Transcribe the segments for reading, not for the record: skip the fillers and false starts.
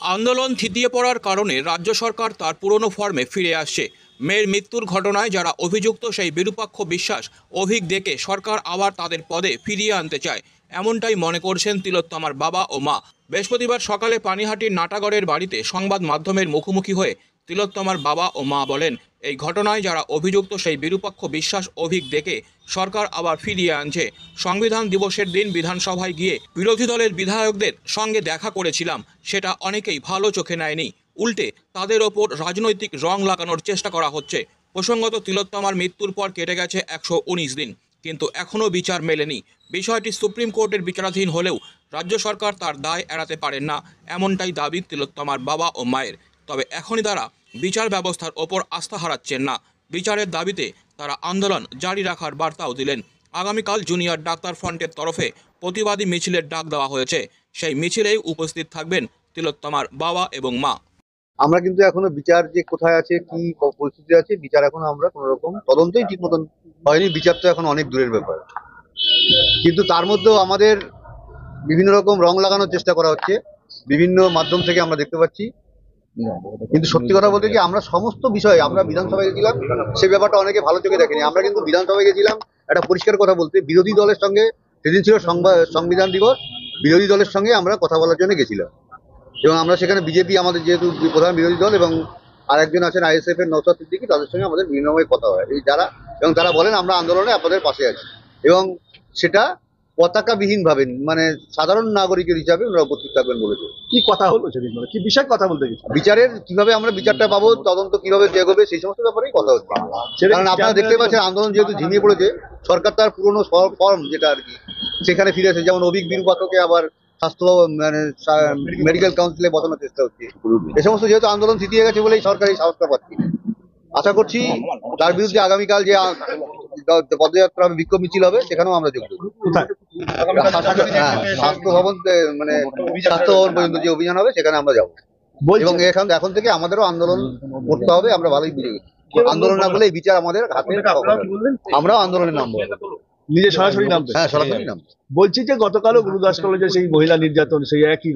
আন্দোলন থিতিয়ে পড়ার কারণে রাজ্য সরকার তার পুরনো ফর্মে ফিরে আসছে। মেয়ের মৃত্যুর ঘটনায় যারা অভিযুক্ত সেই বিরূপাক্ষ বিশ্বাস অভিক ডেকে সরকার আবার তাদের পদে ফিরিয়ে আনতে চায়, এমনটাই মনে করছেন তিলোত্তমার বাবা ও মা। বৃহস্পতিবার সকালে পানিহাটির নাটাগড়ের বাড়িতে সংবাদ মাধ্যমের মুখোমুখি হয়ে তিলোত্তমার বাবা ও মা বলেন, এই ঘটনায় যারা অভিযুক্ত সেই বিরূপাক্ষ বিশ্বাস অভিক ডেকে সরকার আবার ফিরিয়ে আনছে। সংবিধান দিবসের দিন বিধানসভায় গিয়ে বিরোধী দলের বিধায়কদের সঙ্গে দেখা করেছিলাম, সেটা অনেকেই ভালো চোখে নেয়নি। উল্টে তাদের ওপর রাজনৈতিক রং লাগানোর চেষ্টা করা হচ্ছে। প্রসঙ্গত, তিলোত্তমার মৃত্যুর পর কেটে গেছে 119 দিন, কিন্তু এখনও বিচার মেলেনি। বিষয়টি সুপ্রিম কোর্টের বিচারাধীন হলেও রাজ্য সরকার তার দায় এড়াতে পারেন না, এমনটাই দাবি তিলোত্তমার বাবা ও মায়ের। তবে এখনই তারা বিচার ব্যবস্থার ওপর আস্থা হারাচ্ছেন না। বিচারের দাবিতে তারা আন্দোলন জারি রাখার বার্তাও দিলেন। আগামীকাল জুনিয়র ডাক্তার ফ্রন্টের তরফে প্রতিবাদী মিছিলের ডাক দেওয়া হয়েছে। সেই মিছিলেই উপস্থিত থাকবেন তিলোত্তমার বাবা এবং মা। আমরা কিন্তু এখনো বিচার যে কোথায় আছে, কি পরিস্থিতি আছে, বিচার এখনো আমরা কোন রকম তদন্তই ঠিক মতন হয়নি। বিচার তো এখন অনেক দূরের ব্যাপার, কিন্তু তার মধ্যেও আমাদের বিভিন্ন রকম রং লাগানোর চেষ্টা করা হচ্ছে বিভিন্ন মাধ্যম থেকে আমরা দেখতে পাচ্ছি। কিন্তু সত্যি কথা বলতে কি, আমরা সমস্ত বিষয়ে আমরা বিধানসভায় গেছিলাম, সে ব্যাপারটা অনেকে ভালো চোখে দেখেনি। আমরা কিন্তু বিধানসভায় গেছিলাম একটা পরিষ্কার কথা বলতে, বিরোধী দলের সঙ্গে, সেদিন ছিল সংবিধান দিবস, বিরোধী দলের সঙ্গে আমরা কথা বলার জন্য গেছিলাম। এবং আমরা সেখানে বিজেপি, আমাদের যেহেতু প্রধান বিরোধী দল, এবং আরেকজন আছেন আইএসএফ এর নওশাদ সিদ্দিকী, তাদের সঙ্গে আমাদের বিনিময়ে কথা হয় এই যারা, এবং তারা বলেন আমরা আন্দোলনে আপনাদের পাশে আছি, এবং সেটা পতাকাবিহীন ভাবে, মানে সাধারণ নাগরিকের হিসাবে ওরা উপস্থিত থাকবেন বলেছে। কি কথা হলো সেদিন, মানে কি বিষয় কথা বলতে গেছে? বিচারের কিভাবে আমরা বিচারটা পাবো, তদন্ত কিভাবে এগোবে, সেই সমস্ত ব্যাপারেই কথা হচ্ছে। কারণ আপনারা দেখতে পাচ্ছেন আন্দোলন যেহেতু ঝিমিয়ে পড়েছে, সরকার তার পুরনো ফর্ম যেটা আর কি সেখানে ফিরে এসেছে। যেমন অভিক বিরূপাক্ষকে আবার স্বাস্থ্য মানে মেডিকেল কাউন্সিলে বসানোর চেষ্টা হচ্ছে। এ সমস্ত যেহেতু আন্দোলন থিতিয়ে গেছে বলেই সরকার এই সাহসটা পাচ্ছে। আশা করছি তার বিরুদ্ধে আগামীকাল যে পদযাত্রা হবে, বিক্ষোভ মিছিল হবে, সেখানেও আমরা যোগ দেবো। স্বাস্থ্য ভবন মানে স্বাস্থ্য ভবন পর্যন্ত যে অভিযান হবে সেখানে আমরা যাবো। এবং এখন থেকে আমাদেরও আন্দোলন করতে হবে। আমরা ভালোই বুঝে গেছি আন্দোলন না বলে এই বিচার আমাদের হাতে, আমরাও আন্দোলনে নামবো। নিজে সরাসরি নামবে? হ্যাঁ, সরাসরি নামবে। বলছি যে গতকালও গুরুদাস কলেজে সেই মহিলা নির্যাতন, সেই একই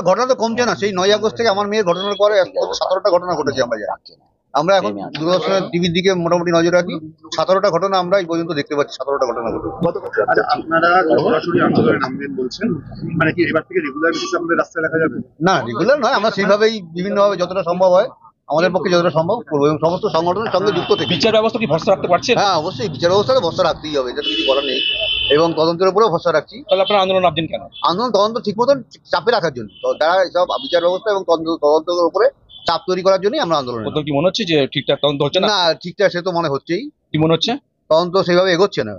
ঘটনা তো কমছে না। সেই 9 আগস্ট থেকে আমার মেয়ের ঘটনার পরে 17টা ঘটনা ঘটেছে। আমরা এখন দূরদর্শনের টিভির দিকে মোটামুটি নজর রাখি। 17টা ঘটনা আমরা এই পর্যন্ত দেখতে পাচ্ছি। 17টা ঘটনা ঘটেছে। আপনারা সরাসরি আন্দোলনে নামবেন বলছেন, মানে কি এবার থেকে রেগুলার বেসিসে আপনাদের রাস্তায় দেখা যাবে? না, রেগুলার নয়, আমরা সেইভাবেই বিভিন্নভাবে যতটা সম্ভব হয় আমাদের পক্ষে যতটা সম্ভব করবো, এবং সমস্ত সংগঠনের সঙ্গে যুক্ত থেকে। বিচার ব্যবস্থা কি ভরসা রাখতে পারছেন? হ্যাঁ, অবশ্যই বিচার ব্যবস্থাতে ভরসা রাখতেই হবে, এটা কিছু করার নেই। এবং তদন্তের উপরেও ভরসা রাখছি। তাহলে আপনারা আন্দোলন নামছেন কেন? আন্দোলন তদন্ত ঠিক মতন চাপে রাখার জন্য, যারা এইসব বিচার ব্যবস্থা এবং তদন্তের উপরে চাপ তৈরি করার জন্যই আমরা আন্দোলন। কি মনে হচ্ছে যে ঠিকঠাক তদন্ত হচ্ছে না? না, ঠিকঠাক সে তো মনে হচ্ছেই। কি মনে হচ্ছে? তদন্ত সেভাবে এগোচ্ছে না।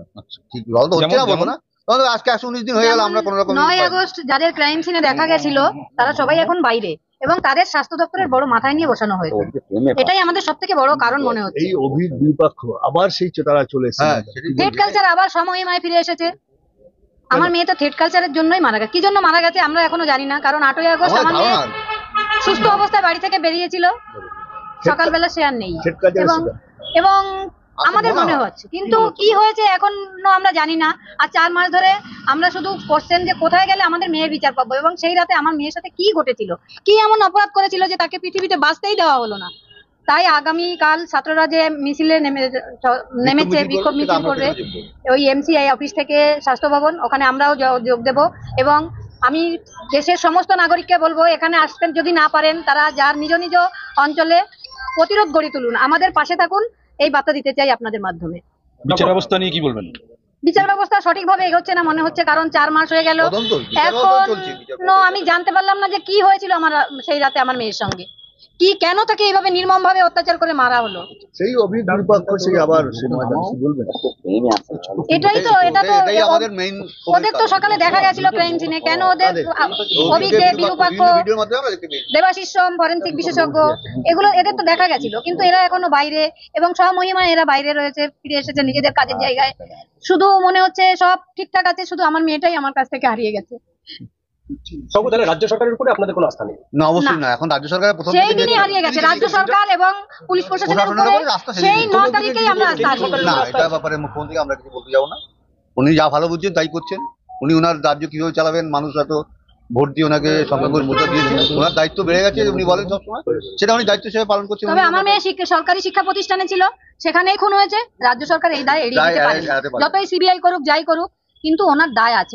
ঠিক তদন্ত হচ্ছে না বলবো না, তদন্ত আজকে 119 দিন হয়ে গেল। আমরা কোন রকম 9 আগস্ট যাদের ক্রাইম সিনে দেখা গেছিল তারা সবাই এখন বাইরে, এবং তাদের স্বাস্থ্য দপ্তরের বড় মাথায় নিয়ে বসানো হয়েছে। এটাই আমাদের সবথেকে বড় কারণ মনে হচ্ছে। এই অভিক বিরূপাক্ষ আবার সেই তারা চলে এসেছে। থ্রেড কালচার আবার সমহিমায় ফিরে এসেছে। আমার মেয়ে তো থ্রেড কালচারের জন্যই মারা গেছে। কি জন্য মারা গেছে আমরা এখনো জানি না, কারণ 8ই আগস্ট আমার মেয়ে সুস্থ অবস্থায় বাড়ি থেকে বেরিয়েছিল, সকালবেলা সে আর নেই। এবং আমাদের মনে হচ্ছে, কিন্তু কি হয়েছে এখনো আমরা জানি না। আর 4 মাস ধরে আমরা শুধু কোশ্চেন যে কোথায় গেলে আমাদের মেয়ের বিচার পাবো, এবং সেই রাতে আমার মেয়ের সাথে কি ঘটেছিল, কি এমন অপরাধ করেছিল যে তাকে পৃথিবীতে বাঁচতেই দেওয়া হলো না। তাই আগামীকাল ছাত্ররা যে মিছিলে নেমেছে, বিক্ষোভ মিছিল করবে ওই এমসিআই অফিস থেকে স্বাস্থ্য ভবন, ওখানে আমরাও যোগ দেব। এবং আমি দেশের সমস্ত নাগরিককে বলবো, এখানে আসতে যদি না পারেন তারা যার নিজ নিজ অঞ্চলে প্রতিরোধ গড়ে তুলুন, আমাদের পাশে থাকুন, এই বার্তা দিতে চাই আপনাদের মাধ্যমে। বিচার ব্যবস্থা নিয়ে কি বলবেন? বিচার ব্যবস্থা সঠিকভাবে এগোচ্ছে না মনে হচ্ছে, কারণ 4 মাস হয়ে গেল এখনো আমি জানতে পারলাম না যে কি হয়েছিল আমার সেই রাতে আমার মেয়ের সঙ্গে, কি কেন তাকে এইভাবে নির্মম ভাবে অত্যাচার করে মারা হলো। সেই অভিক বিরূপাক্ষ সেই আবার বলবেন? এটাই তো, এটা তো আমাদের মেইন। ওদের তো সকালে দেখা গেছিল ক্রাইম সিনে, কেন ওদের অভিক বিরূপাক্ষ, দেবাশিস সোম ফরেনসিক বিশেষজ্ঞ, এগুলো এদের তো দেখা গেছিল, কিন্তু এরা এখনো বাইরে, এবং সমহিমায় এরা বাইরে রয়েছে, ফিরে এসেছে নিজেদের কাজের জায়গায়। শুধু মনে হচ্ছে সব ঠিকঠাক আছে, শুধু আমার মেয়েটাই আমার কাছ থেকে হারিয়ে গেছে। রাজ্য সরকারের উপরে আপনাদের কোনো আস্থা নেই? না, অবশ্যই না। এখন রাজ্য সরকার প্রথম সেই দিনই হারিয়ে গেছে, রাজ্য সরকার এবং পুলিশ প্রশাসনের উপরে সেই 9 তারিখেই আমরা আস্থা হারিয়ে। না, এটা ব্যাপারে মুখ্যমন্ত্রীকে আমরা কিছু বলতে যাবো না। উনি যা ভালো বুঝছেন তাই করছেন। উনি ওনার রাজ্য কিভাবে চালাবেন, মানুষ হয়তো ভোট দিয়ে ওনাকে সংখ্যাগুরু মুদ্রা দিয়েছেন, ওনার দায়িত্ব বেড়ে গেছে, উনি বলেন সবসময় সেটা উনি দায়িত্ব হিসেবে পালন করছেন। তবে আমার মেয়ে সরকারি শিক্ষা প্রতিষ্ঠানে ছিল, সেখানেই খুন হয়েছে। রাজ্য সরকার এই দায় এড়িয়ে যেতে পারে না। এড়াতে পারে না। যতই সিবিআই করুক, যাই করুক, কিন্তু ওনার দায় আছে।